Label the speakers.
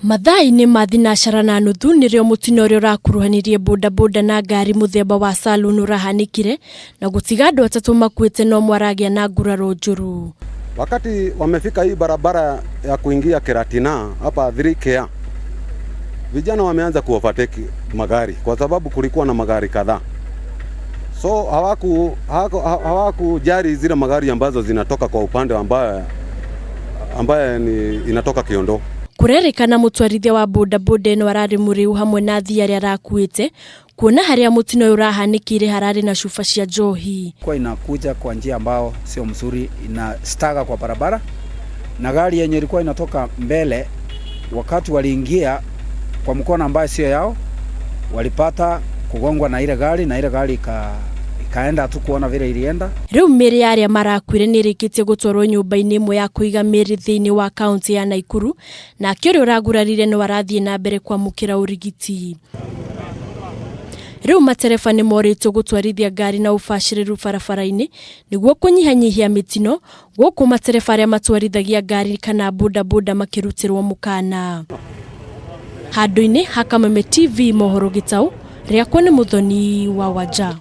Speaker 1: Mathai-ini ma thinacara na nuthu nirio mutino uria urakuruhanirie boda na ngari muthemba wa saloon urahanikire na gutiga andu atatu makuite no mwaragia na nguraro njuru.
Speaker 2: Wakati wamefika hii barabara ya kuingia Kiratina hapa 3K, vijana wameanza kuovertake magari kwa sababu kulikuwa na magari kadhaa. So hawakujali zile magari ambazo zinatoka kwa upande ambaye ni inatoka Kiondo.
Speaker 1: Kuringana mutwarithia wa boda ino arari muriu hamwe na athii aria arakuite kuona haria mutino urahanikire harari na shufa cia njohi.
Speaker 3: Kwa inakuja kwa njia ambao sio mzuri, inastaga kwa barabara, na gari yenye ilikuwa inatoka mbele wakati waliingia kwa mkono ambayo sio yao walipata kugongwa na ile gari, na ile gari ikaenda tu kuona vile ilienda.
Speaker 1: Riu miri aria marakuire nirikitie gutwarwo nyumba-ini imwe ya kuiga miri thiini wa kaunti ya Nakuru, na akiori uragurarire no arathie na mbere kwamukira urigiti. Riu matereba ni moritwo gutwarithia ngari na ubashiriru barabara-ini niguo kunyihanyihia mitino guku matereba aria matwarithagia ngari kana boda makirutirwo mukana. Handu-ini ha Kameme TV mohoro Gitau, riakwa ni Muthoni wa Wanja.